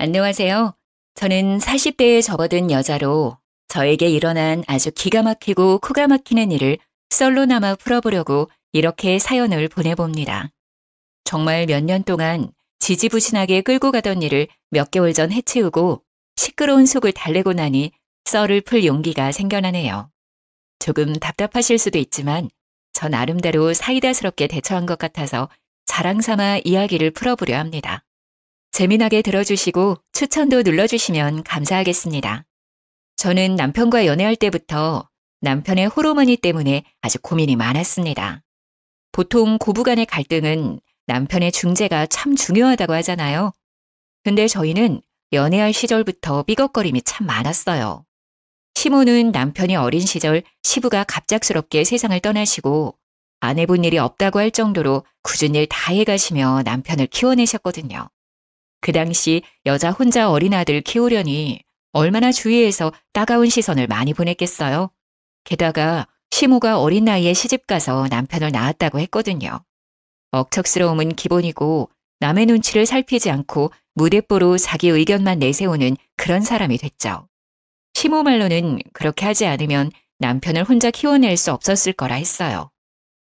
안녕하세요. 저는 40대에 접어든 여자로 저에게 일어난 아주 기가 막히고 코가 막히는 일을 썰로나마 풀어보려고 이렇게 사연을 보내봅니다. 정말 몇 년 동안 지지부진하게 끌고 가던 일을 몇 개월 전 해치우고 시끄러운 속을 달래고 나니 썰을 풀 용기가 생겨나네요. 조금 답답하실 수도 있지만 저 나름대로 사이다스럽게 대처한 것 같아서 자랑 삼아 이야기를 풀어보려 합니다. 재미나게 들어주시고 추천도 눌러주시면 감사하겠습니다. 저는 남편과 연애할 때부터 남편의 호르몬이 때문에 아주 고민이 많았습니다. 보통 고부간의 갈등은 남편의 중재가 참 중요하다고 하잖아요. 근데 저희는 연애할 시절부터 삐걱거림이 참 많았어요. 시모는 남편이 어린 시절 시부가 갑작스럽게 세상을 떠나시고 안 해본 일이 없다고 할 정도로 굳은 일 다 해가시며 남편을 키워내셨거든요. 그 당시 여자 혼자 어린 아들 키우려니 얼마나 주위에서 따가운 시선을 많이 보냈겠어요. 게다가 시모가 어린 나이에 시집가서 남편을 낳았다고 했거든요. 억척스러움은 기본이고 남의 눈치를 살피지 않고 무대뽀로 자기 의견만 내세우는 그런 사람이 됐죠. 시모 말로는 그렇게 하지 않으면 남편을 혼자 키워낼 수 없었을 거라 했어요.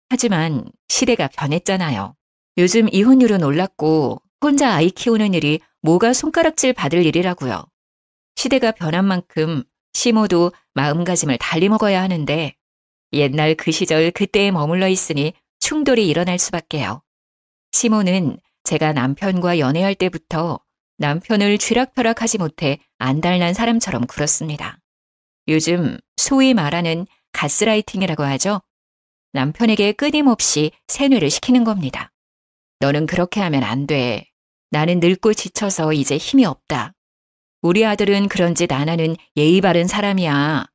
하지만 시대가 변했잖아요. 요즘 이혼율은 올랐고 혼자 아이 키우는 일이 뭐가 손가락질 받을 일이라고요. 시대가 변한 만큼 시모도 마음가짐을 달리 먹어야 하는데 옛날 그 시절 그때에 머물러 있으니 충돌이 일어날 수밖에요. 시모는 제가 남편과 연애할 때부터 남편을 쥐락펴락하지 못해 안달난 사람처럼 굴었습니다. 요즘 소위 말하는 가스라이팅이라고 하죠. 남편에게 끊임없이 세뇌를 시키는 겁니다. 너는 그렇게 하면 안 돼. 나는 늙고 지쳐서 이제 힘이 없다. 우리 아들은 그런 짓 안 하는 예의 바른 사람이야.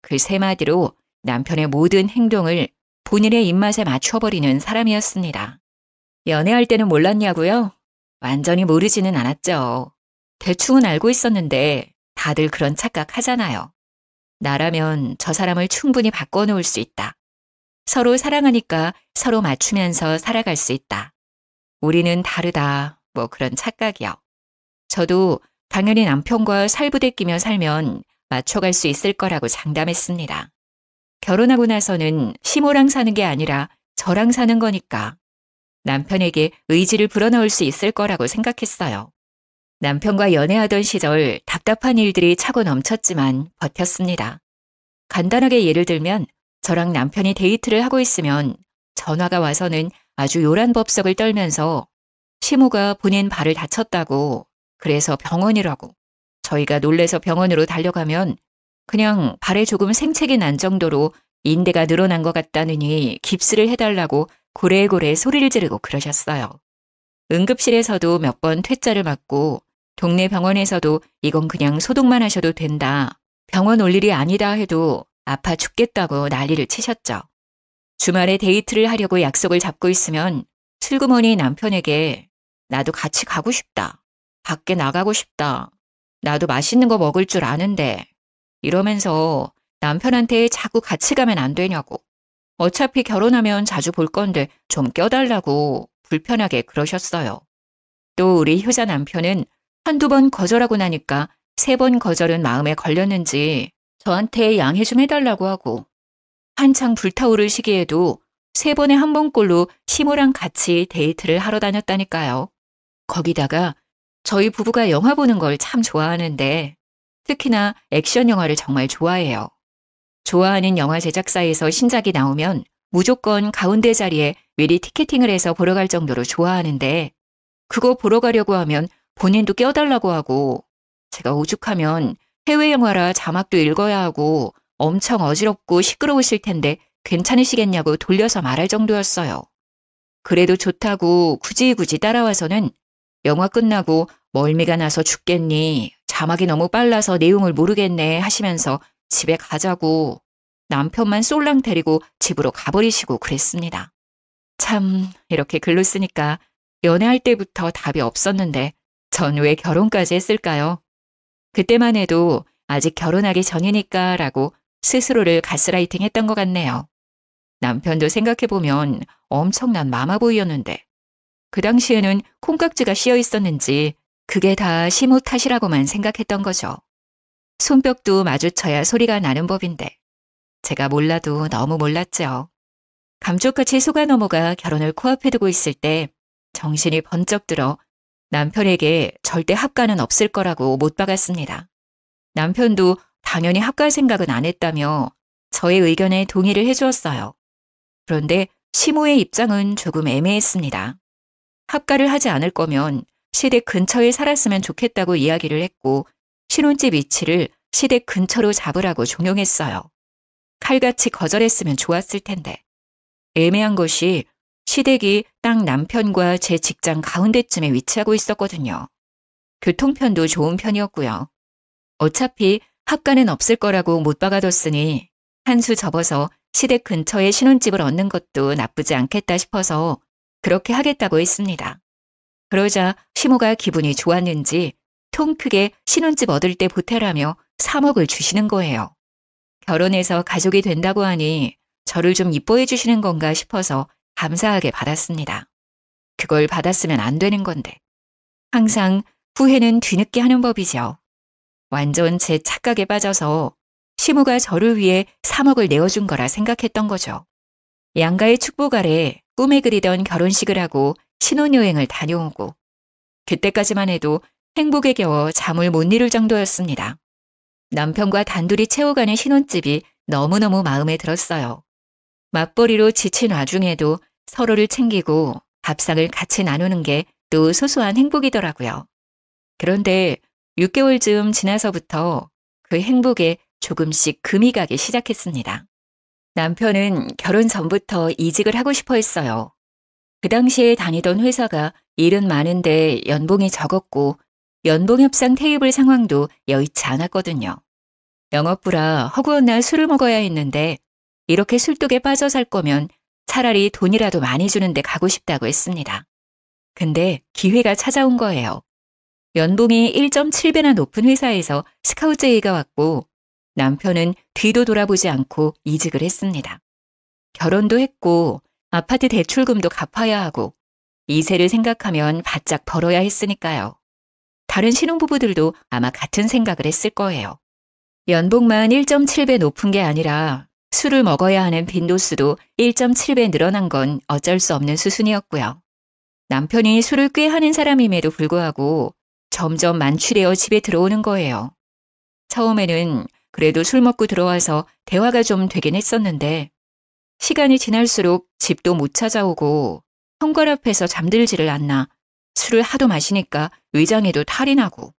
그 세 마디로 남편의 모든 행동을 본인의 입맛에 맞춰버리는 사람이었습니다. 연애할 때는 몰랐냐고요? 완전히 모르지는 않았죠. 대충은 알고 있었는데 다들 그런 착각 하잖아요. 나라면 저 사람을 충분히 바꿔놓을 수 있다. 서로 사랑하니까 서로 맞추면서 살아갈 수 있다. 우리는 다르다. 뭐 그런 착각이요. 저도 당연히 남편과 살부대 끼며 살면 맞춰갈 수 있을 거라고 장담했습니다. 결혼하고 나서는 시모랑 사는 게 아니라 저랑 사는 거니까 남편에게 의지를 불어넣을 수 있을 거라고 생각했어요. 남편과 연애하던 시절 답답한 일들이 차고 넘쳤지만 버텼습니다. 간단하게 예를 들면 저랑 남편이 데이트를 하고 있으면 전화가 와서는 아주 요란법석을 떨면서 시모가 본인 발을 다쳤다고 그래서 병원이라고 저희가 놀래서 병원으로 달려가면 그냥 발에 조금 생채기 난 정도로 인대가 늘어난 것 같다느니 깁스를 해달라고 고래고래 소리를 지르고 그러셨어요. 응급실에서도 몇 번 퇴짜를 맞고 동네 병원에서도 이건 그냥 소독만 하셔도 된다. 병원 올 일이 아니다 해도 아파 죽겠다고 난리를 치셨죠. 주말에 데이트를 하려고 약속을 잡고 있으면 슬그머니 남편에게 나도 같이 가고 싶다. 밖에 나가고 싶다. 나도 맛있는 거 먹을 줄 아는데 이러면서 남편한테 자꾸 같이 가면 안 되냐고. 어차피 결혼하면 자주 볼 건데 좀 껴달라고 불편하게 그러셨어요. 또 우리 효자 남편은 한두 번 거절하고 나니까 세 번 거절은 마음에 걸렸는지 저한테 양해 좀 해달라고 하고 한창 불타오를 시기에도 세 번에 한 번꼴로 시모랑 같이 데이트를 하러 다녔다니까요. 거기다가 저희 부부가 영화 보는 걸 참 좋아하는데 특히나 액션 영화를 정말 좋아해요. 좋아하는 영화 제작사에서 신작이 나오면 무조건 가운데 자리에 미리 티켓팅을 해서 보러 갈 정도로 좋아하는데 그거 보러 가려고 하면 본인도 껴달라고 하고 제가 오죽하면 해외 영화라 자막도 읽어야 하고 엄청 어지럽고 시끄러우실 텐데 괜찮으시겠냐고 돌려서 말할 정도였어요. 그래도 좋다고 굳이 따라와서는 영화 끝나고 멀미가 나서 죽겠니? 자막이 너무 빨라서 내용을 모르겠네 하시면서 집에 가자고 남편만 쏠랑 데리고 집으로 가버리시고 그랬습니다. 참 이렇게 글로 쓰니까 연애할 때부터 답이 없었는데 전 왜 결혼까지 했을까요? 그때만 해도 아직 결혼하기 전이니까 라고 스스로를 가스라이팅 했던 것 같네요. 남편도 생각해보면 엄청난 마마보이였는데 그 당시에는 콩깍지가 씌어 있었는지 그게 다 시모 탓이라고만 생각했던 거죠. 손뼉도 마주쳐야 소리가 나는 법인데 제가 몰라도 너무 몰랐죠. 감쪽같이 속아 넘어가 결혼을 코앞에 두고 있을 때 정신이 번쩍 들어 남편에게 절대 합가는 없을 거라고 못 박았습니다. 남편도 당연히 합가 생각은 안 했다며 저의 의견에 동의를 해주었어요. 그런데 시모의 입장은 조금 애매했습니다. 합가를 하지 않을 거면 시댁 근처에 살았으면 좋겠다고 이야기를 했고 신혼집 위치를 시댁 근처로 잡으라고 종용했어요. 칼같이 거절했으면 좋았을 텐데. 애매한 것이 시댁이 딱 남편과 제 직장 가운데쯤에 위치하고 있었거든요. 교통편도 좋은 편이었고요. 어차피 합가는 없을 거라고 못 박아뒀으니 한 수 접어서 시댁 근처에 신혼집을 얻는 것도 나쁘지 않겠다 싶어서 그렇게 하겠다고 했습니다. 그러자 시모가 기분이 좋았는지 통 크게 신혼집 얻을 때 보태라며 3억을 주시는 거예요. 결혼해서 가족이 된다고 하니 저를 좀 이뻐해 주시는 건가 싶어서 감사하게 받았습니다. 그걸 받았으면 안 되는 건데. 항상 후회는 뒤늦게 하는 법이죠. 완전 제 착각에 빠져서 시모가 저를 위해 3억을 내어준 거라 생각했던 거죠. 양가의 축복 아래 꿈에 그리던 결혼식을 하고 신혼여행을 다녀오고 그때까지만 해도 행복에 겨워 잠을 못 이룰 정도였습니다. 남편과 단둘이 채워가는 신혼집이 너무너무 마음에 들었어요. 맞벌이로 지친 와중에도 서로를 챙기고 밥상을 같이 나누는 게 또 소소한 행복이더라고요. 그런데 6개월쯤 지나서부터 그 행복에 조금씩 금이 가기 시작했습니다. 남편은 결혼 전부터 이직을 하고 싶어 했어요. 그 당시에 다니던 회사가 일은 많은데 연봉이 적었고 연봉 협상 테이블 상황도 여의치 않았거든요. 영업부라 허구한 날 술을 먹어야 했는데 이렇게 술독에 빠져 살 거면 차라리 돈이라도 많이 주는데 가고 싶다고 했습니다. 근데 기회가 찾아온 거예요. 연봉이 1.7배나 높은 회사에서 스카우트 제의가 왔고 남편은 뒤도 돌아보지 않고 이직을 했습니다. 결혼도 했고 아파트 대출금도 갚아야 하고 이세를 생각하면 바짝 벌어야 했으니까요. 다른 신혼부부들도 아마 같은 생각을 했을 거예요. 연봉만 1.7배 높은 게 아니라 술을 먹어야 하는 빈도수도 1.7배 늘어난 건 어쩔 수 없는 수순이었고요. 남편이 술을 꽤 하는 사람임에도 불구하고 점점 만취되어 집에 들어오는 거예요. 처음에는 그래도 술 먹고 들어와서 대화가 좀 되긴 했었는데 시간이 지날수록 집도 못 찾아오고 현관 앞에서 잠들지를 않나 술을 하도 마시니까 위장에도 탈이 나고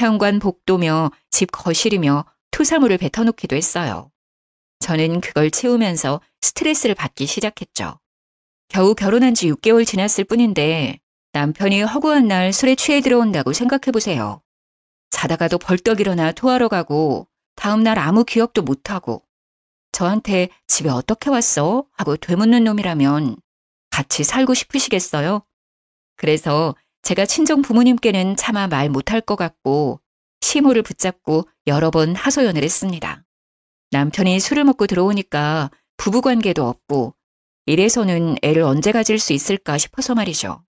현관 복도며 집 거실이며 토사물을 뱉어놓기도 했어요. 저는 그걸 채우면서 스트레스를 받기 시작했죠. 겨우 결혼한 지 6개월 지났을 뿐인데 남편이 허구한 날 술에 취해 들어온다고 생각해보세요. 자다가도 벌떡 일어나 토하러 가고 다음날 아무 기억도 못하고 저한테 집에 어떻게 왔어? 하고 되묻는 놈이라면 같이 살고 싶으시겠어요? 그래서 제가 친정 부모님께는 차마 말 못할 것 같고 시모를 붙잡고 여러 번 하소연을 했습니다. 남편이 술을 먹고 들어오니까 부부관계도 없고 이래서는 애를 언제 가질 수 있을까 싶어서 말이죠.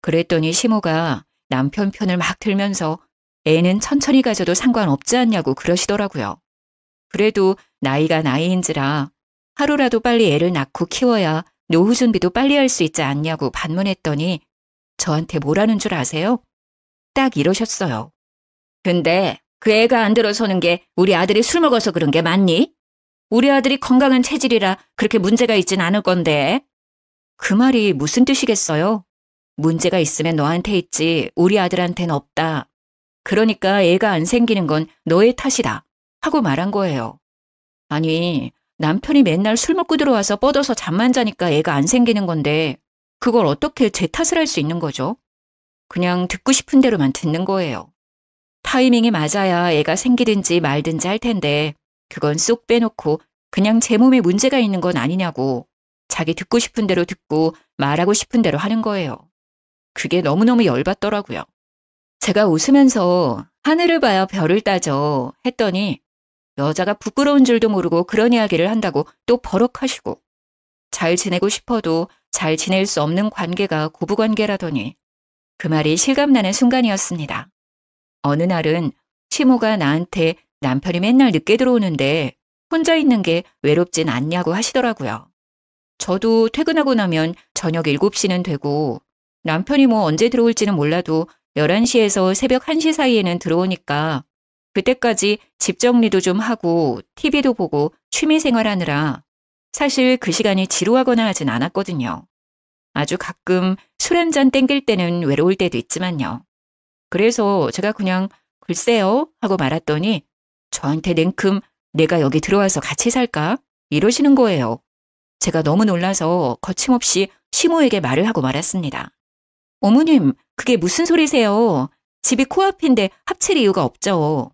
그랬더니 시모가 남편 편을 막 들면서 애는 천천히 가져도 상관없지 않냐고 그러시더라고요. 그래도 나이가 나이인지라 하루라도 빨리 애를 낳고 키워야 노후 준비도 빨리 할 수 있지 않냐고 반문했더니 저한테 뭐라는 줄 아세요? 딱 이러셨어요. 근데 그 애가 안 들어서는 게 우리 아들이 술 먹어서 그런 게 맞니? 우리 아들이 건강한 체질이라 그렇게 문제가 있진 않을 건데. 그 말이 무슨 뜻이겠어요? 문제가 있으면 너한테 있지 우리 아들한테는 없다. 그러니까 애가 안 생기는 건 너의 탓이다 하고 말한 거예요. 아니 남편이 맨날 술 먹고 들어와서 뻗어서 잠만 자니까 애가 안 생기는 건데 그걸 어떻게 제 탓을 할 수 있는 거죠? 그냥 듣고 싶은 대로만 듣는 거예요. 타이밍이 맞아야 애가 생기든지 말든지 할 텐데 그건 쏙 빼놓고 그냥 제 몸에 문제가 있는 건 아니냐고 자기 듣고 싶은 대로 듣고 말하고 싶은 대로 하는 거예요. 그게 너무너무 열받더라고요. 제가 웃으면서 하늘을 봐야 별을 따져 했더니 여자가 부끄러운 줄도 모르고 그런 이야기를 한다고 또 버럭하시고 잘 지내고 싶어도 잘 지낼 수 없는 관계가 고부관계라더니 그 말이 실감나는 순간이었습니다. 어느 날은 시모가 나한테 남편이 맨날 늦게 들어오는데 혼자 있는 게 외롭진 않냐고 하시더라고요. 저도 퇴근하고 나면 저녁 7시는 되고 남편이 뭐 언제 들어올지는 몰라도 11시에서 새벽 1시 사이에는 들어오니까 그때까지 집 정리도 좀 하고 TV도 보고 취미 생활하느라 사실 그 시간이 지루하거나 하진 않았거든요. 아주 가끔 술 한잔 땡길 때는 외로울 때도 있지만요. 그래서 제가 그냥 글쎄요 하고 말았더니 저한테 냉큼 내가 여기 들어와서 같이 살까? 이러시는 거예요. 제가 너무 놀라서 거침없이 시모에게 말을 하고 말았습니다. 어머님, 그게 무슨 소리세요? 집이 코앞인데 합칠 이유가 없죠.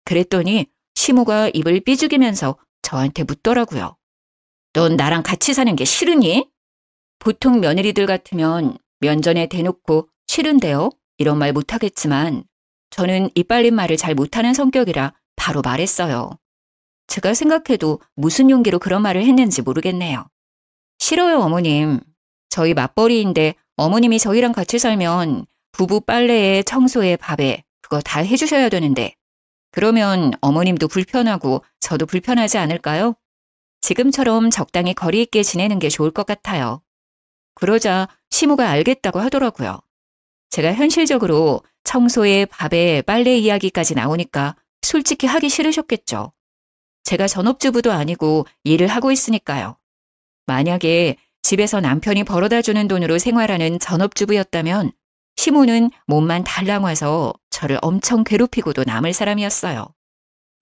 그랬더니 시모가 입을 삐죽이면서 저한테 묻더라고요. 넌 나랑 같이 사는 게 싫으니? 보통 며느리들 같으면 면전에 대놓고 싫은데요? 이런 말 못하겠지만 저는 이빨린 말을 잘 못하는 성격이라 바로 말했어요. 제가 생각해도 무슨 용기로 그런 말을 했는지 모르겠네요. 싫어요, 어머님. 저희 맞벌이인데 어머님이 저희랑 같이 살면 부부 빨래에 청소에 밥에 그거 다 해주셔야 되는데 그러면 어머님도 불편하고 저도 불편하지 않을까요? 지금처럼 적당히 거리 있게 지내는 게 좋을 것 같아요. 그러자 시모가 알겠다고 하더라고요. 제가 현실적으로 청소에 밥에 빨래 이야기까지 나오니까 솔직히 하기 싫으셨겠죠. 제가 전업주부도 아니고 일을 하고 있으니까요. 만약에 집에서 남편이 벌어다 주는 돈으로 생활하는 전업주부였다면 시모는 몸만 달랑 와서 저를 엄청 괴롭히고도 남을 사람이었어요.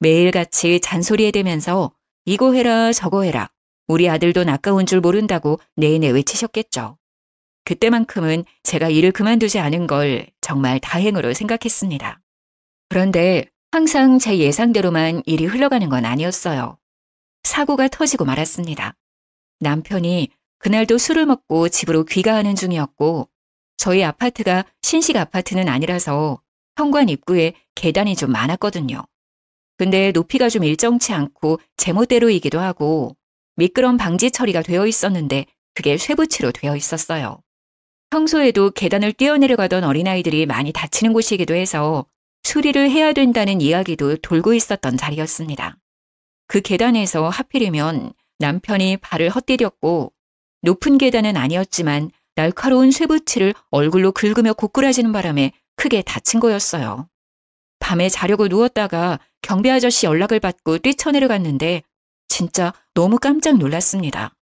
매일같이 잔소리에 대면서 이거 해라 저거 해라 우리 아들도 아까운 줄 모른다고 내내 외치셨겠죠. 그때만큼은 제가 일을 그만두지 않은 걸 정말 다행으로 생각했습니다. 그런데 항상 제 예상대로만 일이 흘러가는 건 아니었어요. 사고가 터지고 말았습니다. 남편이 그날도 술을 먹고 집으로 귀가하는 중이었고 저희 아파트가 신식 아파트는 아니라서 현관 입구에 계단이 좀 많았거든요. 근데 높이가 좀 일정치 않고 제멋대로이기도 하고 미끄럼 방지 처리가 되어 있었는데 그게 쇠붙이로 되어 있었어요. 평소에도 계단을 뛰어내려가던 어린아이들이 많이 다치는 곳이기도 해서 수리를 해야 된다는 이야기도 돌고 있었던 자리였습니다. 그 계단에서 하필이면 남편이 발을 헛디뎠고 높은 계단은 아니었지만 날카로운 쇠붙이를 얼굴로 긁으며 고꾸라지는 바람에 크게 다친 거였어요. 밤에 자려고 누웠다가 경비 아저씨 연락을 받고 뛰쳐내려갔는데 진짜 너무 깜짝 놀랐습니다.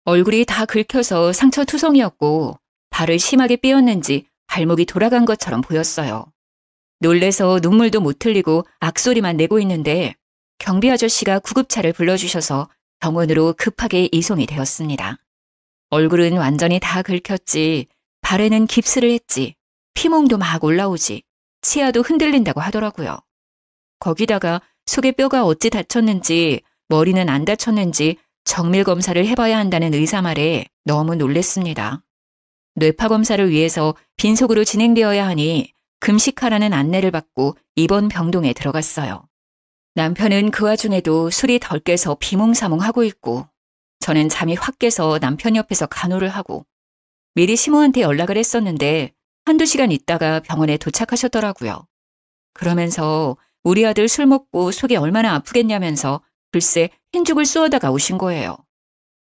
얼굴이 다 긁혀서 상처투성이었고 발을 심하게 삐었는지 발목이 돌아간 것처럼 보였어요. 놀래서 눈물도 못 흘리고 악소리만 내고 있는데 경비 아저씨가 구급차를 불러주셔서 병원으로 급하게 이송이 되었습니다. 얼굴은 완전히 다 긁혔지, 발에는 깁스를 했지, 피멍도 막 올라오지, 치아도 흔들린다고 하더라고요. 거기다가 속의 뼈가 어찌 다쳤는지, 머리는 안 다쳤는지 정밀 검사를 해봐야 한다는 의사 말에 너무 놀랬습니다. 뇌파 검사를 위해서 빈속으로 진행되어야 하니 금식하라는 안내를 받고 입원 병동에 들어갔어요. 남편은 그 와중에도 술이 덜 깨서 비몽사몽하고 있고 저는 잠이 확 깨서 남편 옆에서 간호를 하고 미리 시모한테 연락을 했었는데 한두 시간 있다가 병원에 도착하셨더라고요. 그러면서 우리 아들 술 먹고 속이 얼마나 아프겠냐면서 글쎄 흰죽을 쏘아다가 오신 거예요.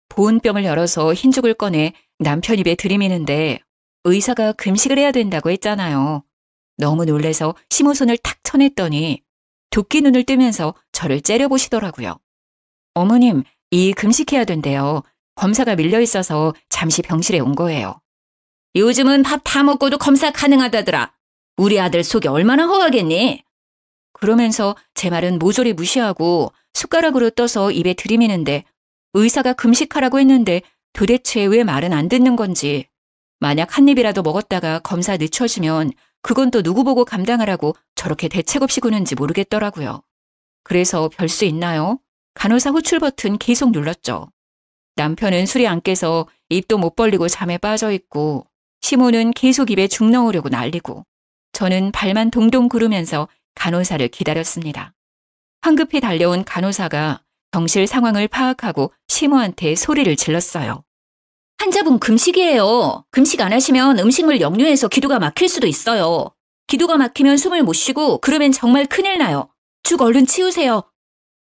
보온병을 열어서 흰죽을 꺼내 남편 입에 들이미는데 의사가 금식을 해야 된다고 했잖아요. 너무 놀래서 시모 손을 탁 쳐냈더니 도끼 눈을 뜨면서 저를 째려보시더라고요. 어머님, 이 금식해야 된대요. 검사가 밀려있어서 잠시 병실에 온 거예요. 요즘은 밥 다 먹고도 검사 가능하다더라. 우리 아들 속이 얼마나 허하겠니? 그러면서 제 말은 모조리 무시하고 숟가락으로 떠서 입에 들이미는데 의사가 금식하라고 했는데 도대체 왜 말은 안 듣는 건지 만약 한 입이라도 먹었다가 검사 늦춰지면 그건 또 누구 보고 감당하라고 저렇게 대책 없이 구는지 모르겠더라고요. 그래서 별 수 있나요? 간호사 호출 버튼 계속 눌렀죠. 남편은 술이 안 깨서 입도 못 벌리고 잠에 빠져 있고 시모는 계속 입에 죽 넣으려고 난리고 저는 발만 동동 구르면서 간호사를 기다렸습니다. 황급히 달려온 간호사가 병실 상황을 파악하고 시모한테 소리를 질렀어요. 환자분 금식이에요. 금식 안 하시면 음식물 역류해서 기도가 막힐 수도 있어요. 기도가 막히면 숨을 못 쉬고 그러면 정말 큰일 나요. 죽 얼른 치우세요.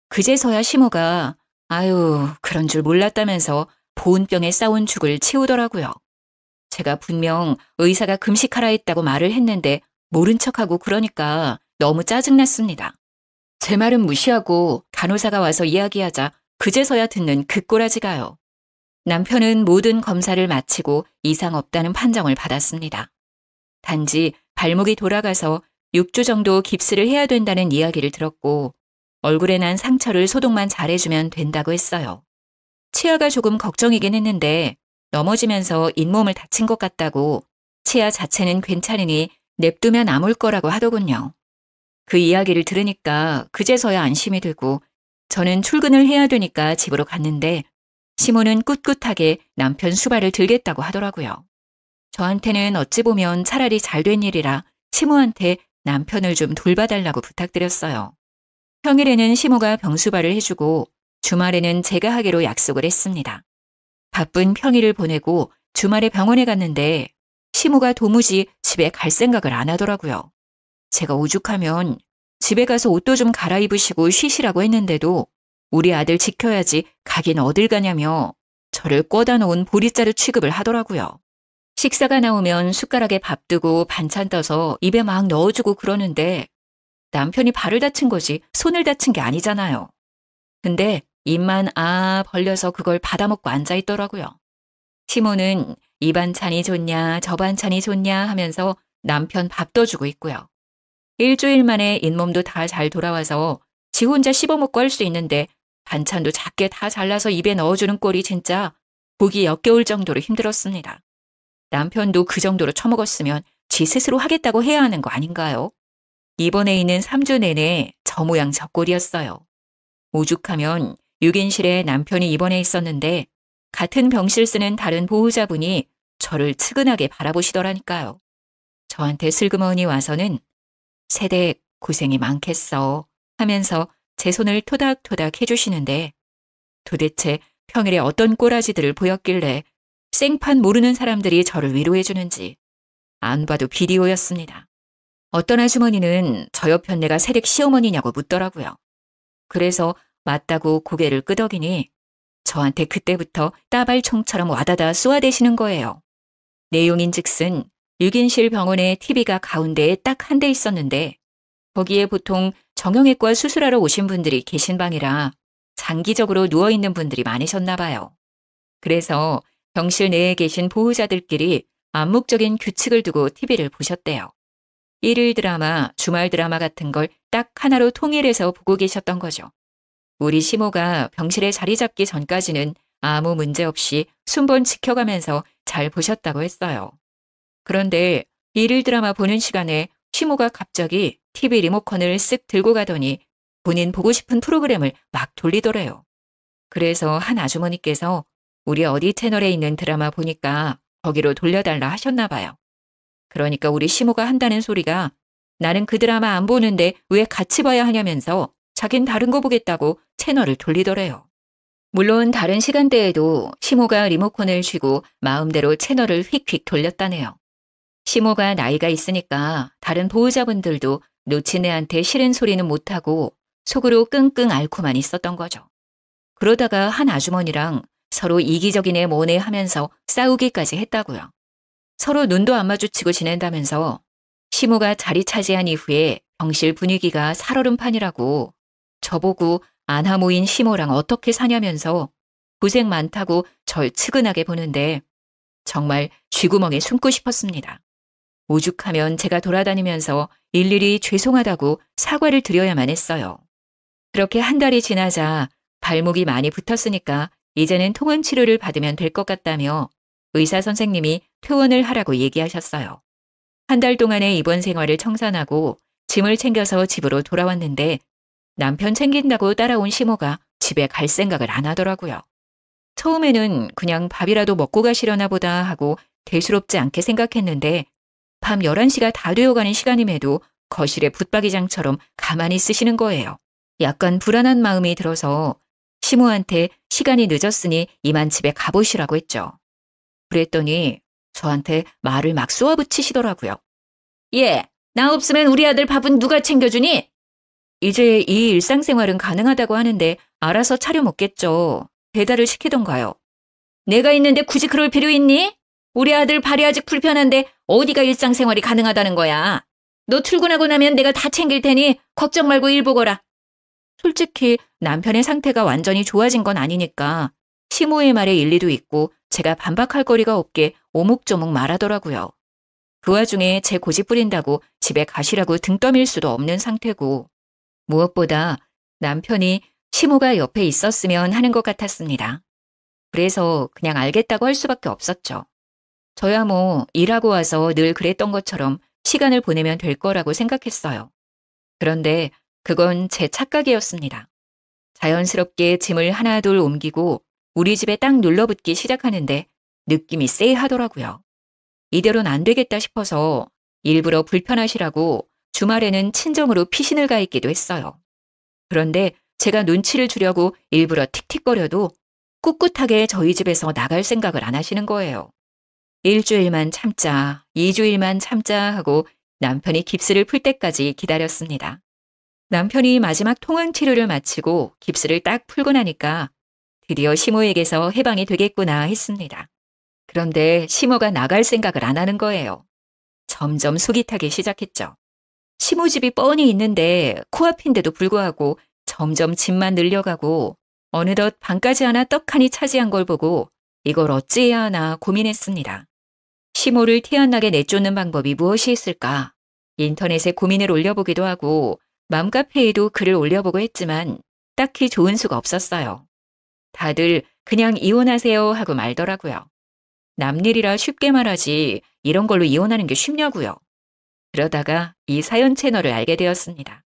그제서야 시모가 아유 그런 줄 몰랐다면서 보온병에 싸온 죽을 치우더라고요. 제가 분명 의사가 금식하라 했다고 말을 했는데 모른 척하고 그러니까 너무 짜증났습니다. 제 말은 무시하고 간호사가 와서 이야기하자 그제서야 듣는 그 꼬라지가요. 남편은 모든 검사를 마치고 이상 없다는 판정을 받았습니다. 단지 발목이 돌아가서 6주 정도 깁스를 해야 된다는 이야기를 들었고 얼굴에 난 상처를 소독만 잘해주면 된다고 했어요. 치아가 조금 걱정이긴 했는데 넘어지면서 잇몸을 다친 것 같다고 치아 자체는 괜찮으니 냅두면 아물 거라고 하더군요. 그 이야기를 들으니까 그제서야 안심이 되고 저는 출근을 해야 되니까 집으로 갔는데 시모는 꿋꿋하게 남편 수발을 들겠다고 하더라고요. 저한테는 어찌 보면 차라리 잘된 일이라 시모한테 남편을 좀 돌봐달라고 부탁드렸어요. 평일에는 시모가 병수발을 해주고 주말에는 제가 하기로 약속을 했습니다. 바쁜 평일을 보내고 주말에 병원에 갔는데 시모가 도무지 집에 갈 생각을 안 하더라고요. 제가 오죽하면 집에 가서 옷도 좀 갈아입으시고 쉬시라고 했는데도 우리 아들 지켜야지 가긴 어딜 가냐며 저를 꿔다 놓은 보리자루 취급을 하더라고요. 식사가 나오면 숟가락에 밥 두고 반찬 떠서 입에 막 넣어주고 그러는데 남편이 발을 다친 거지 손을 다친 게 아니잖아요. 근데 입만 벌려서 그걸 받아먹고 앉아있더라고요. 시모는 이 반찬이 좋냐 저 반찬이 좋냐 하면서 남편 밥 떠주고 있고요. 일주일 만에 잇몸도 다 잘 돌아와서 지 혼자 씹어먹고 할 수 있는데 반찬도 작게 다 잘라서 입에 넣어주는 꼴이 진짜 보기 역겨울 정도로 힘들었습니다. 남편도 그 정도로 처먹었으면 지 스스로 하겠다고 해야 하는 거 아닌가요? 입원해 있는 3주 내내 저 모양 저 꼴이었어요. 오죽하면 6인실에 남편이 입원해 있었는데 같은 병실 쓰는 다른 보호자분이 저를 측은하게 바라보시더라니까요. 저한테 슬그머니 와서는 세대 고생이 많겠어 하면서 제 손을 토닥토닥 해주시는데 도대체 평일에 어떤 꼬라지들을 보였길래 생판 모르는 사람들이 저를 위로해주는지 안 봐도 비디오였습니다. 어떤 아주머니는 저 옆편 내가 새댁 시어머니냐고 묻더라고요. 그래서 맞다고 고개를 끄덕이니 저한테 그때부터 따발총처럼 와다다 쏘아대시는 거예요. 내용인즉슨 6인실 병원에 TV가 가운데에 딱 한 대 있었는데 거기에 보통 정형외과 수술하러 오신 분들이 계신 방이라 장기적으로 누워있는 분들이 많으셨나 봐요. 그래서 병실 내에 계신 보호자들끼리 암묵적인 규칙을 두고 TV를 보셨대요. 일일 드라마, 주말 드라마 같은 걸 딱 하나로 통일해서 보고 계셨던 거죠. 우리 시모가 병실에 자리 잡기 전까지는 아무 문제 없이 순번 지켜가면서 잘 보셨다고 했어요. 그런데 일일 드라마 보는 시간에 시모가 갑자기 TV 리모컨을 쓱 들고 가더니 본인 보고 싶은 프로그램을 막 돌리더래요. 그래서 한 아주머니께서 우리 어디 채널에 있는 드라마 보니까 거기로 돌려달라 하셨나 봐요. 그러니까 우리 시모가 한다는 소리가 나는 그 드라마 안 보는데 왜 같이 봐야 하냐면서 자긴 다른 거 보겠다고 채널을 돌리더래요. 물론 다른 시간대에도 시모가 리모컨을 쥐고 마음대로 채널을 휙휙 돌렸다네요. 시모가 나이가 있으니까 다른 보호자분들도 놓친 애한테 싫은 소리는 못하고 속으로 끙끙 앓고만 있었던 거죠. 그러다가 한 아주머니랑 서로 이기적인 애 뭐네 하면서 싸우기까지 했다고요. 서로 눈도 안 마주치고 지낸다면서 시모가 자리 차지한 이후에 병실 분위기가 살얼음판이라고 저보고 안하 모인 시모랑 어떻게 사냐면서 고생 많다고 절 측은하게 보는데 정말 쥐구멍에 숨고 싶었습니다. 오죽하면 제가 돌아다니면서 일일이 죄송하다고 사과를 드려야만 했어요. 그렇게 한 달이 지나자 발목이 많이 붙었으니까 이제는 통원 치료를 받으면 될 것 같다며 의사 선생님이 퇴원을 하라고 얘기하셨어요. 한 달 동안의 입원 생활을 청산하고 짐을 챙겨서 집으로 돌아왔는데 남편 챙긴다고 따라온 시모가 집에 갈 생각을 안 하더라고요. 처음에는 그냥 밥이라도 먹고 가시려나 보다 하고 대수롭지 않게 생각했는데 밤 11시가 다 되어가는 시간임에도 거실에 붙박이장처럼 가만히 쓰시는 거예요. 약간 불안한 마음이 들어서 시모한테 시간이 늦었으니 이만 집에 가보시라고 했죠. 그랬더니 저한테 말을 막 쏘아붙이시더라고요. 얘, 나 없으면 우리 아들 밥은 누가 챙겨주니? 이제 이 일상생활은 가능하다고 하는데 알아서 차려 먹겠죠. 배달을 시키던가요. 내가 있는데 굳이 그럴 필요 있니? 우리 아들 발이 아직 불편한데 어디가 일상생활이 가능하다는 거야. 너 출근하고 나면 내가 다 챙길 테니 걱정 말고 일 보거라. 솔직히 남편의 상태가 완전히 좋아진 건 아니니까 시모의 말에 일리도 있고 제가 반박할 거리가 없게 오목조목 말하더라고요. 그 와중에 제 고집 부린다고 집에 가시라고 등 떠밀 수도 없는 상태고 무엇보다 남편이 시모가 옆에 있었으면 하는 것 같았습니다. 그래서 그냥 알겠다고 할 수밖에 없었죠. 저야 뭐 일하고 와서 늘 그랬던 것처럼 시간을 보내면 될 거라고 생각했어요. 그런데 그건 제 착각이었습니다. 자연스럽게 짐을 하나둘 옮기고 우리 집에 딱 눌러붙기 시작하는데 느낌이 쎄하더라고요. 이대로는 안 되겠다 싶어서 일부러 불편하시라고 주말에는 친정으로 피신을 가 있기도 했어요. 그런데 제가 눈치를 주려고 일부러 틱틱거려도 꿋꿋하게 저희 집에서 나갈 생각을 안 하시는 거예요. 일주일만 참자, 2주일만 참자 하고 남편이 깁스를 풀 때까지 기다렸습니다. 남편이 마지막 통원 치료를 마치고 깁스를 딱 풀고 나니까 드디어 시모에게서 해방이 되겠구나 했습니다. 그런데 시모가 나갈 생각을 안 하는 거예요. 점점 속이 타기 시작했죠. 시모 집이 뻔히 있는데 코앞인데도 불구하고 점점 짐만 늘려가고 어느덧 방까지 하나 떡하니 차지한 걸 보고 이걸 어찌해야 하나 고민했습니다. 시모를 티 안 나게 내쫓는 방법이 무엇이 있을까? 인터넷에 고민을 올려보기도 하고 맘카페에도 글을 올려보고 했지만 딱히 좋은 수가 없었어요. 다들 그냥 이혼하세요 하고 말더라고요. 남일이라 쉽게 말하지 이런 걸로 이혼하는 게 쉽냐고요. 그러다가 이 사연 채널을 알게 되었습니다.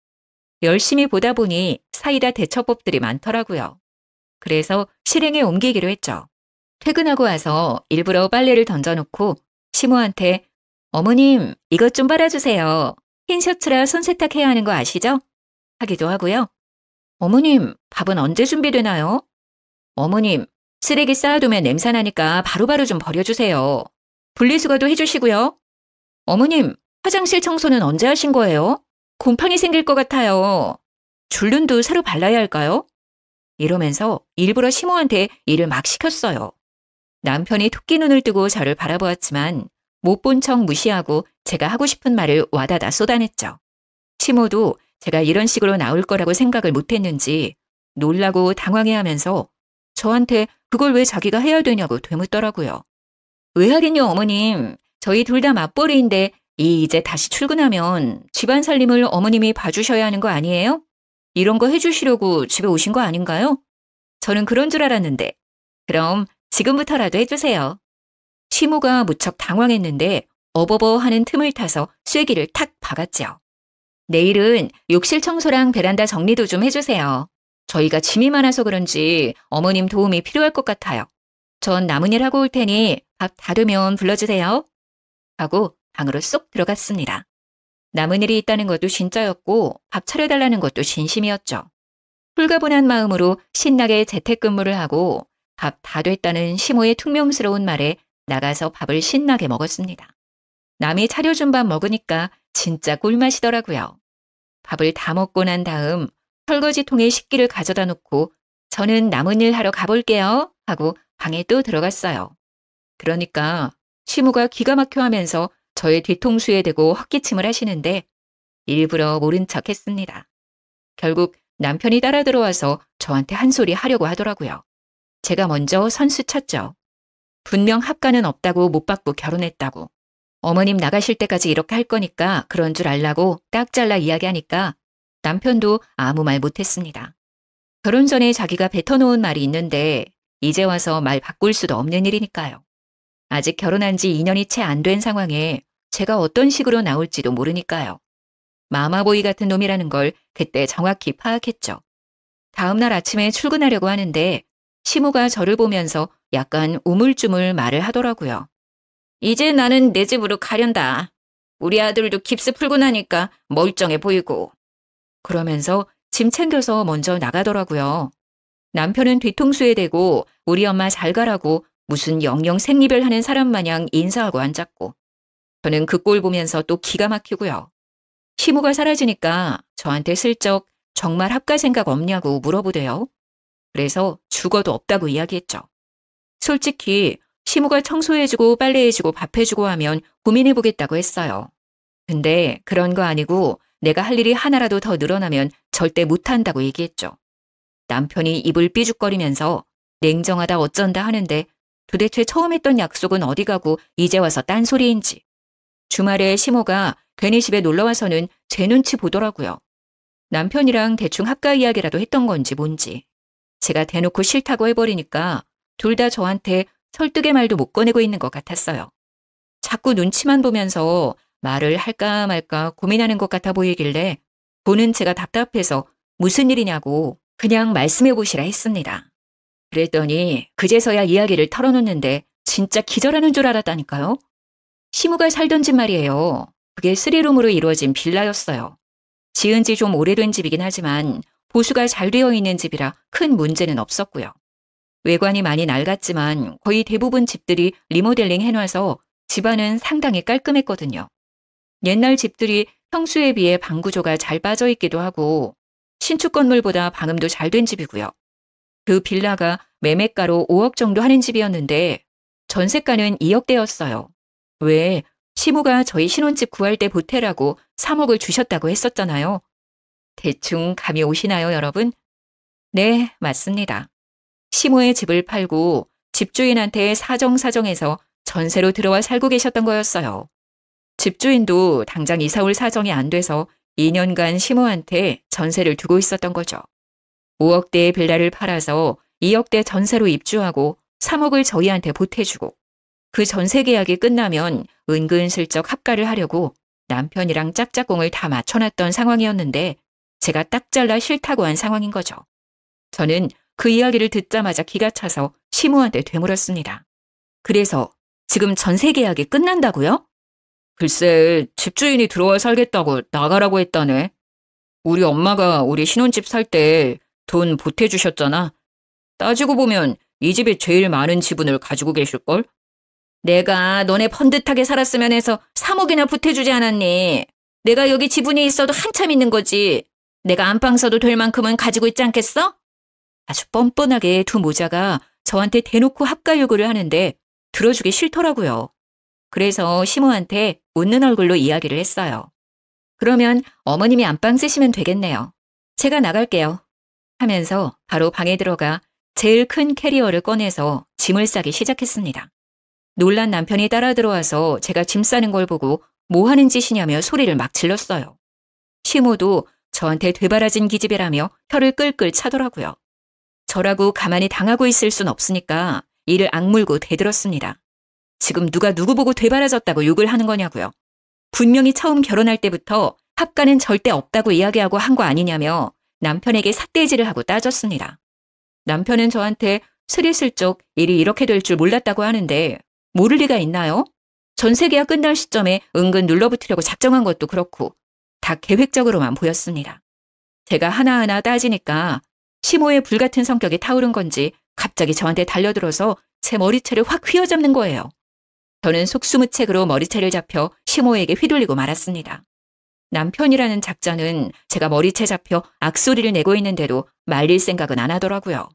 열심히 보다 보니 사이다 대처법들이 많더라고요. 그래서 실행에 옮기기로 했죠. 퇴근하고 와서 일부러 빨래를 던져놓고 시모한테 어머님 이것 좀 빨아주세요. 흰 셔츠라 손 세탁해야 하는 거 아시죠? 하기도 하고요. 어머님 밥은 언제 준비되나요? 어머님 쓰레기 쌓아두면 냄새나니까 바로바로 좀 버려주세요. 분리수거도 해주시고요. 어머님 화장실 청소는 언제 하신 거예요? 곰팡이 생길 것 같아요. 줄눈도 새로 발라야 할까요? 이러면서 일부러 시모한테 일을 막 시켰어요. 남편이 토끼 눈을 뜨고 저를 바라보았지만 못 본 척 무시하고 제가 하고 싶은 말을 와다다 쏟아냈죠. 시모도 제가 이런 식으로 나올 거라고 생각을 못했는지 놀라고 당황해하면서 저한테 그걸 왜 자기가 해야 되냐고 되묻더라고요. 왜 하긴요 어머님. 저희 둘 다 맞벌이인데 이제 다시 출근하면 집안 살림을 어머님이 봐주셔야 하는 거 아니에요? 이런 거 해주시려고 집에 오신 거 아닌가요? 저는 그런 줄 알았는데 그럼 지금부터라도 해주세요. 시모가 무척 당황했는데 어버버 하는 틈을 타서 쐐기를 탁 박았죠. 내일은 욕실 청소랑 베란다 정리도 좀 해주세요. 저희가 짐이 많아서 그런지 어머님 도움이 필요할 것 같아요. 전 남은 일 하고 올 테니 밥 다 되면 불러주세요. 하고 방으로 쏙 들어갔습니다. 남은 일이 있다는 것도 진짜였고 밥 차려달라는 것도 진심이었죠. 홀가분한 마음으로 신나게 재택근무를 하고 밥 다 됐다는 시모의 퉁명스러운 말에 나가서 밥을 신나게 먹었습니다. 남이 차려준 밥 먹으니까 진짜 꿀맛이더라고요. 밥을 다 먹고 난 다음 설거지통에 식기를 가져다 놓고 저는 남은 일 하러 가볼게요 하고 방에 또 들어갔어요. 그러니까 시모가 기가 막혀 하면서 저의 뒤통수에 대고 헛기침을 하시는데 일부러 모른 척 했습니다. 결국 남편이 따라 들어와서 저한테 한 소리 하려고 하더라고요. 제가 먼저 선수 쳤죠. 분명 합가는 없다고 못 받고 결혼했다고. 어머님 나가실 때까지 이렇게 할 거니까 그런 줄 알라고 딱 잘라 이야기하니까 남편도 아무 말 못했습니다. 결혼 전에 자기가 뱉어놓은 말이 있는데 이제 와서 말 바꿀 수도 없는 일이니까요. 아직 결혼한 지 2년이 채 안 된 상황에 제가 어떤 식으로 나올지도 모르니까요. 마마보이 같은 놈이라는 걸 그때 정확히 파악했죠. 다음 날 아침에 출근하려고 하는데 시모가 저를 보면서 약간 우물쭈물 말을 하더라고요. 이제 나는 내 집으로 가련다. 우리 아들도 깁스 풀고 나니까 멀쩡해 보이고. 그러면서 짐 챙겨서 먼저 나가더라고요. 남편은 뒤통수에 대고 우리 엄마 잘 가라고 무슨 영영 생리별하는 사람 마냥 인사하고 앉았고 저는 그 꼴 보면서 또 기가 막히고요. 시무가 사라지니까 저한테 슬쩍 정말 합가 생각 없냐고 물어보대요. 그래서 죽어도 없다고 이야기했죠. 솔직히 시무가 청소해주고 빨래해주고 밥해주고 하면 고민해보겠다고 했어요. 근데 그런 거 아니고 내가 할 일이 하나라도 더 늘어나면 절대 못한다고 얘기했죠. 남편이 입을 삐죽거리면서 냉정하다 어쩐다 하는데 도대체 처음 했던 약속은 어디 가고 이제 와서 딴소리인지. 주말에 시모가 괜히 집에 놀러와서는 제 눈치 보더라고요. 남편이랑 대충 합가 이야기라도 했던 건지 뭔지. 제가 대놓고 싫다고 해버리니까 둘 다 저한테 설득의 말도 못 꺼내고 있는 것 같았어요. 자꾸 눈치만 보면서 말을 할까 말까 고민하는 것 같아 보이길래 보는 제가 답답해서 무슨 일이냐고 그냥 말씀해 보시라 했습니다. 그랬더니 그제서야 이야기를 털어놓는데 진짜 기절하는 줄 알았다니까요. 시무가 살던 집 말이에요. 그게 3룸으로 이루어진 빌라였어요. 지은 지 좀 오래된 집이긴 하지만 보수가 잘 되어 있는 집이라 큰 문제는 없었고요. 외관이 많이 낡았지만 거의 대부분 집들이 리모델링 해놔서 집안은 상당히 깔끔했거든요. 옛날 집들이 평수에 비해 방 구조가 잘 빠져 있기도 하고 신축 건물보다 방음도 잘 된 집이고요. 그 빌라가 매매가로 5억 정도 하는 집이었는데 전세가는 2억대였어요. 왜? 시무가 저희 신혼집 구할 때 보태라고 3억을 주셨다고 했었잖아요. 대충 감이 오시나요, 여러분? 네, 맞습니다. 시무의 집을 팔고 집주인한테 사정사정해서 전세로 들어와 살고 계셨던 거였어요. 집주인도 당장 이사 올 사정이 안 돼서 2년간 시무한테 전세를 두고 있었던 거죠. 5억대의 빌라를 팔아서 2억대 전세로 입주하고 3억을 저희한테 보태주고 그 전세 계약이 끝나면 은근슬쩍 합가를 하려고 남편이랑 짝짝꿍을 다 맞춰놨던 상황이었는데 제가 딱 잘라 싫다고 한 상황인 거죠. 저는 그 이야기를 듣자마자 기가 차서 시무한테 되물었습니다. 그래서 지금 전세 계약이 끝난다고요? 글쎄, 집주인이 들어와 살겠다고 나가라고 했다네. 우리 엄마가 우리 신혼집 살 때 돈 보태주셨잖아. 따지고 보면 이 집에 제일 많은 지분을 가지고 계실걸? 내가 너네 번듯하게 살았으면 해서 3억이나 보태주지 않았니? 내가 여기 지분이 있어도 한참 있는 거지. 내가 안방 써도 될 만큼은 가지고 있지 않겠어? 아주 뻔뻔하게 두 모자가 저한테 대놓고 합가 요구를 하는데 들어주기 싫더라고요. 그래서 시모한테 웃는 얼굴로 이야기를 했어요. 그러면 어머님이 안방 쓰시면 되겠네요. 제가 나갈게요. 하면서 바로 방에 들어가 제일 큰 캐리어를 꺼내서 짐을 싸기 시작했습니다. 놀란 남편이 따라 들어와서 제가 짐 싸는 걸 보고 뭐 하는 짓이냐며 소리를 막 질렀어요. 시모도 저한테 되바라진 기집애라며 혀를 끌끌 차더라고요. 저라고 가만히 당하고 있을 순 없으니까 이를 악물고 대들었습니다. 지금 누가 누구 보고 되바라졌다고 욕을 하는 거냐고요. 분명히 처음 결혼할 때부터 합가는 절대 없다고 이야기하고 한 거 아니냐며 남편에게 삿대질을 하고 따졌습니다. 남편은 저한테 스리슬쩍 일이 이렇게 될 줄 몰랐다고 하는데 모를 리가 있나요? 전세 계약 끝날 시점에 은근 눌러붙으려고 작정한 것도 그렇고 다 계획적으로만 보였습니다. 제가 하나하나 따지니까 시모의 불같은 성격이 타오른 건지 갑자기 저한테 달려들어서 제 머리채를 확 휘어잡는 거예요. 저는 속수무책으로 머리채를 잡혀 시모에게 휘둘리고 말았습니다. 남편이라는 작자는 제가 머리채 잡혀 악소리를 내고 있는데도 말릴 생각은 안 하더라고요.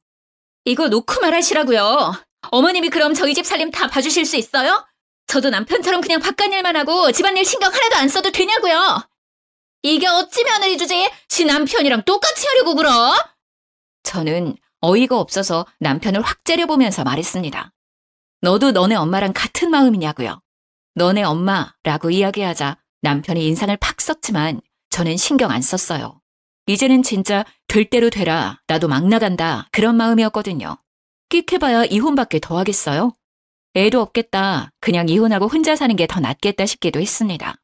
이거 놓고 말하시라고요. 어머님이 그럼 저희 집 살림 다 봐주실 수 있어요? 저도 남편처럼 그냥 바깥일만 하고 집안일 신경 하나도 안 써도 되냐고요. 이게 어찌 며느리 주제에 지 남편이랑 똑같이 하려고 그러? 저는 어이가 없어서 남편을 확 째려보면서 말했습니다. 너도 너네 엄마랑 같은 마음이냐고요. 너네 엄마라고 이야기하자 남편이 인상을 팍 썼지만 저는 신경 안 썼어요. 이제는 진짜 될 대로 되라, 나도 막 나간다 그런 마음이었거든요. 끽해봐야 이혼밖에 더 하겠어요? 애도 없겠다. 그냥 이혼하고 혼자 사는 게 더 낫겠다 싶기도 했습니다.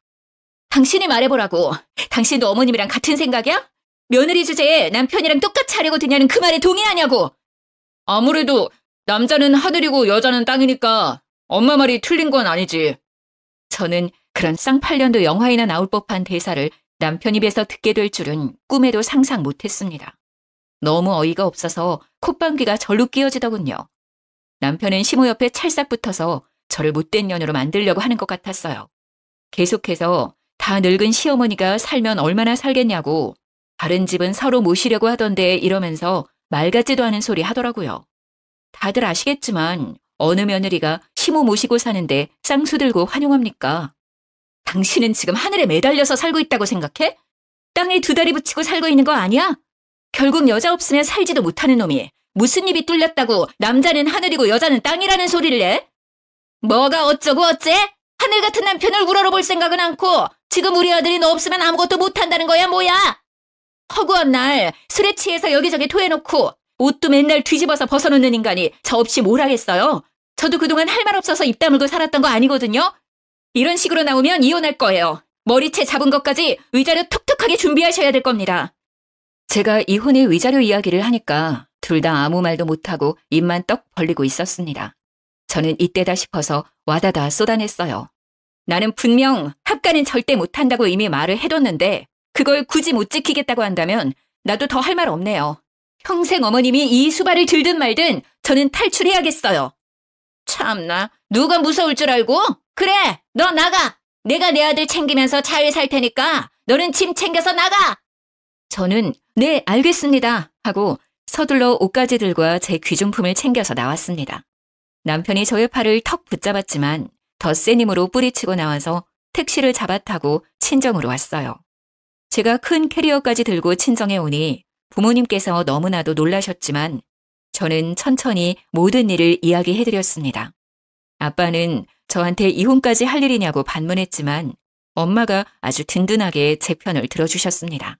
당신이 말해보라고. 당신도 어머님이랑 같은 생각이야? 며느리 주제에 남편이랑 똑같이 하려고 드냐는 그 말에 동의하냐고. 아무래도 남자는 하늘이고 여자는 땅이니까 엄마 말이 틀린 건 아니지. 저는 그런 쌍팔년도 영화에나 나올 법한 대사를 남편 입에서 듣게 될 줄은 꿈에도 상상 못했습니다. 너무 어이가 없어서 콧방귀가 절로 끼어지더군요. 남편은 시모 옆에 찰싹 붙어서 저를 못된 년으로 만들려고 하는 것 같았어요. 계속해서 다 늙은 시어머니가 살면 얼마나 살겠냐고, 다른 집은 서로 모시려고 하던데 이러면서 말 같지도 않은 소리 하더라고요. 다들 아시겠지만 어느 며느리가 시모 모시고 사는데 쌍수 들고 환영합니까? 당신은 지금 하늘에 매달려서 살고 있다고 생각해? 땅에 두 다리 붙이고 살고 있는 거 아니야? 결국 여자 없으면 살지도 못하는 놈이 무슨 입이 뚫렸다고 남자는 하늘이고 여자는 땅이라는 소리를 해? 뭐가 어쩌고 어째? 하늘 같은 남편을 우러러볼 생각은 않고 지금 우리 아들이 너 없으면 아무것도 못한다는 거야 뭐야? 허구한 날 술에 취해서 여기저기 토해놓고 옷도 맨날 뒤집어서 벗어놓는 인간이 저 없이 뭘 하겠어요? 저도 그동안 할 말 없어서 입 다물고 살았던 거 아니거든요? 이런 식으로 나오면 이혼할 거예요. 머리채 잡은 것까지 위자료 톡톡하게 준비하셔야 될 겁니다. 제가 이혼의 위자료 이야기를 하니까 둘 다 아무 말도 못하고 입만 떡 벌리고 있었습니다. 저는 이때다 싶어서 와다다 쏟아냈어요. 나는 분명 합가는 절대 못한다고 이미 말을 해뒀는데 그걸 굳이 못 지키겠다고 한다면 나도 더 할 말 없네요. 평생 어머님이 이 수발을 들든 말든 저는 탈출해야겠어요. 참나, 누가 무서울 줄 알고? 그래, 너 나가. 내가 내 아들 챙기면서 잘 살 테니까 너는 짐 챙겨서 나가. 저는 네, 알겠습니다 하고 서둘러 옷가지들과 제 귀중품을 챙겨서 나왔습니다. 남편이 저의 팔을 턱 붙잡았지만 더 센 힘으로 뿌리치고 나와서 택시를 잡아 타고 친정으로 왔어요. 제가 큰 캐리어까지 들고 친정에 오니 부모님께서 너무나도 놀라셨지만 저는 천천히 모든 일을 이야기해드렸습니다. 아빠는 저한테 이혼까지 할 일이냐고 반문했지만 엄마가 아주 든든하게 제 편을 들어주셨습니다.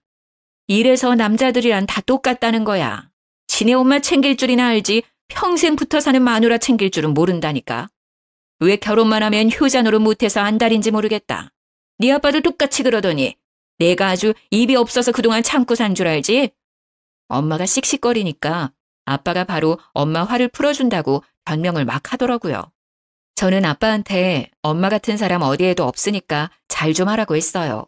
이래서 남자들이란 다 똑같다는 거야. 지네 엄마 챙길 줄이나 알지 평생 붙어 사는 마누라 챙길 줄은 모른다니까. 왜 결혼만 하면 효자노릇 못해서 안달인지 모르겠다. 네 아빠도 똑같이 그러더니 내가 아주 입이 없어서 그동안 참고 산 줄 알지? 엄마가 씩씩거리니까 아빠가 바로 엄마 화를 풀어준다고 변명을 막 하더라고요. 저는 아빠한테 엄마 같은 사람 어디에도 없으니까 잘 좀 하라고 했어요.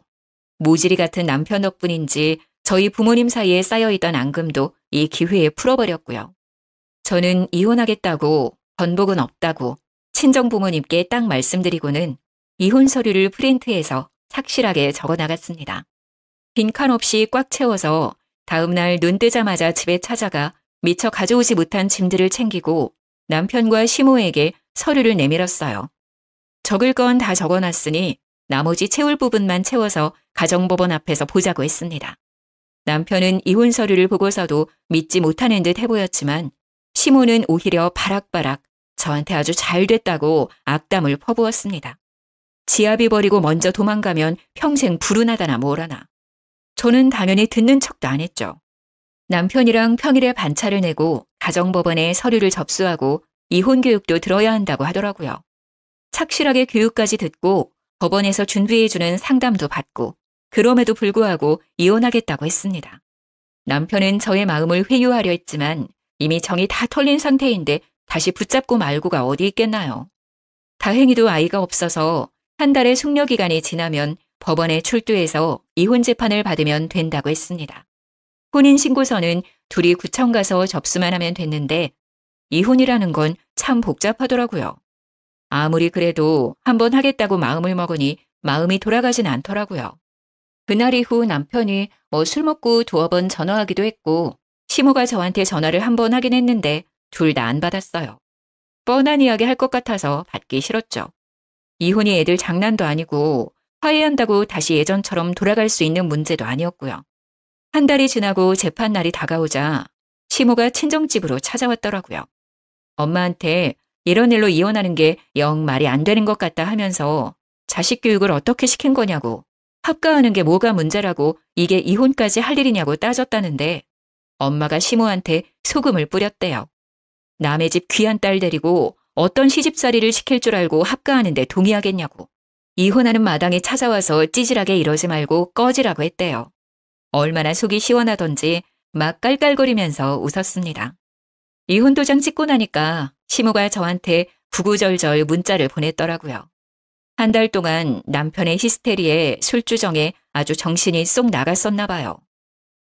모질이 같은 남편 덕분인지 저희 부모님 사이에 쌓여있던 앙금도 이 기회에 풀어버렸고요. 저는 이혼하겠다고 번복은 없다고 친정 부모님께 딱 말씀드리고는 이혼 서류를 프린트해서 착실하게 적어나갔습니다. 빈칸 없이 꽉 채워서 다음날 눈 뜨자마자 집에 찾아가 미처 가져오지 못한 짐들을 챙기고 남편과 시모에게 서류를 내밀었어요. 적을 건 다 적어놨으니 나머지 채울 부분만 채워서 가정법원 앞에서 보자고 했습니다. 남편은 이혼 서류를 보고서도 믿지 못하는 듯 해보였지만 시모는 오히려 바락바락 저한테 아주 잘 됐다고 악담을 퍼부었습니다. 지아비 버리고 먼저 도망가면 평생 불운하다나 뭐라나. 저는 당연히 듣는 척도 안 했죠. 남편이랑 평일에 반차를 내고 가정법원에 서류를 접수하고 이혼 교육도 들어야 한다고 하더라고요. 착실하게 교육까지 듣고 법원에서 준비해주는 상담도 받고 그럼에도 불구하고 이혼하겠다고 했습니다. 남편은 저의 마음을 회유하려 했지만 이미 정이 다 털린 상태인데 다시 붙잡고 말고가 어디 있겠나요. 다행히도 아이가 없어서 한 달의 숙려기간이 지나면 법원에 출두해서 이혼 재판을 받으면 된다고 했습니다. 혼인신고서는 둘이 구청 가서 접수만 하면 됐는데 이혼이라는 건 참 복잡하더라고요. 아무리 그래도 한번 하겠다고 마음을 먹으니 마음이 돌아가진 않더라고요. 그날 이후 남편이 술 먹고 두어 번 전화하기도 했고 시모가 저한테 전화를 한 번 하긴 했는데 둘 다 안 받았어요. 뻔한 이야기 할 것 같아서 받기 싫었죠. 이혼이 애들 장난도 아니고 화해한다고 다시 예전처럼 돌아갈 수 있는 문제도 아니었고요. 한 달이 지나고 재판 날이 다가오자 시모가 친정집으로 찾아왔더라고요. 엄마한테 이런 일로 이혼하는 게 영 말이 안 되는 것 같다 하면서 자식 교육을 어떻게 시킨 거냐고 합가하는 게 뭐가 문제라고 이게 이혼까지 할 일이냐고 따졌다는데 엄마가 시모한테 소금을 뿌렸대요. 남의 집 귀한 딸 데리고 어떤 시집살이를 시킬 줄 알고 합가하는데 동의하겠냐고. 이혼하는 마당에 찾아와서 찌질하게 이러지 말고 꺼지라고 했대요. 얼마나 속이 시원하던지 막 깔깔거리면서 웃었습니다. 이혼 도장 찍고 나니까 시모가 저한테 구구절절 문자를 보냈더라고요. 한 달 동안 남편의 히스테리에 술주정에 아주 정신이 쏙 나갔었나 봐요.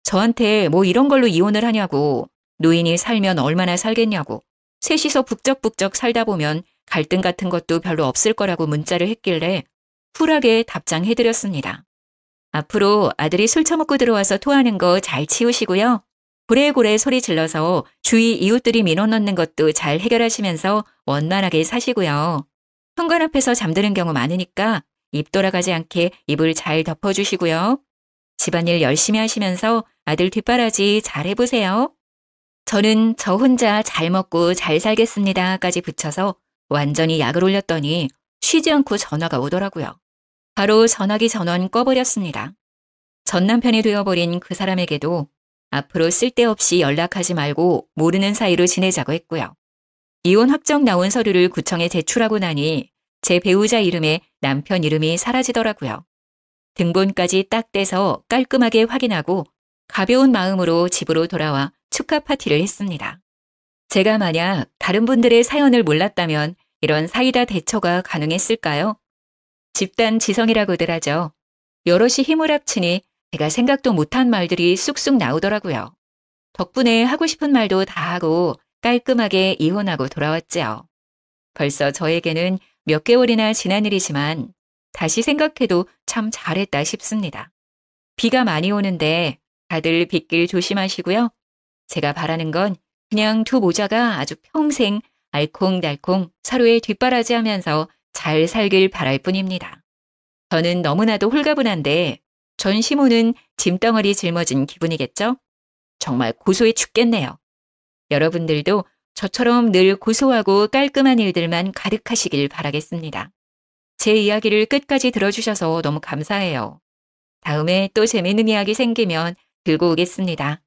저한테 뭐 이런 걸로 이혼을 하냐고, 노인이 살면 얼마나 살겠냐고, 셋이서 북적북적 살다 보면 갈등 같은 것도 별로 없을 거라고 문자를 했길래 쿨하게 답장해드렸습니다. 앞으로 아들이 술 처먹고 들어와서 토하는 거 잘 치우시고요. 고래고래 소리 질러서 주위 이웃들이 민원 넣는 것도 잘 해결하시면서 원만하게 사시고요. 현관 앞에서 잠드는 경우 많으니까 입 돌아가지 않게 이불 잘 덮어주시고요. 집안일 열심히 하시면서 아들 뒷바라지 잘 해보세요. 저는 저 혼자 잘 먹고 잘 살겠습니다까지 붙여서 완전히 약을 올렸더니 쉬지 않고 전화가 오더라고요. 바로 전화기 전원 꺼버렸습니다. 전 남편이 되어버린 그 사람에게도 앞으로 쓸데없이 연락하지 말고 모르는 사이로 지내자고 했고요. 이혼 확정 나온 서류를 구청에 제출하고 나니 제 배우자 이름에 남편 이름이 사라지더라고요. 등본까지 딱 떼서 깔끔하게 확인하고 가벼운 마음으로 집으로 돌아와 축하 파티를 했습니다. 제가 만약 다른 분들의 사연을 몰랐다면 이런 사이다 대처가 가능했을까요? 집단 지성이라고들 하죠. 여럿이 힘을 합치니 제가 생각도 못한 말들이 쑥쑥 나오더라고요. 덕분에 하고 싶은 말도 다 하고 깔끔하게 이혼하고 돌아왔지요. 벌써 저에게는 몇 개월이나 지난 일이지만 다시 생각해도 참 잘했다 싶습니다. 비가 많이 오는데 다들 빗길 조심하시고요. 제가 바라는 건 그냥 두 모자가 아주 평생 알콩달콩 서로의 뒷바라지하면서 잘 살길 바랄 뿐입니다. 저는 너무나도 홀가분한데 전 시모는 짐덩어리 짊어진 기분이겠죠? 정말 고소해 죽겠네요. 여러분들도 저처럼 늘 고소하고 깔끔한 일들만 가득하시길 바라겠습니다. 제 이야기를 끝까지 들어주셔서 너무 감사해요. 다음에 또 재미있는 이야기 생기면 들고 오겠습니다.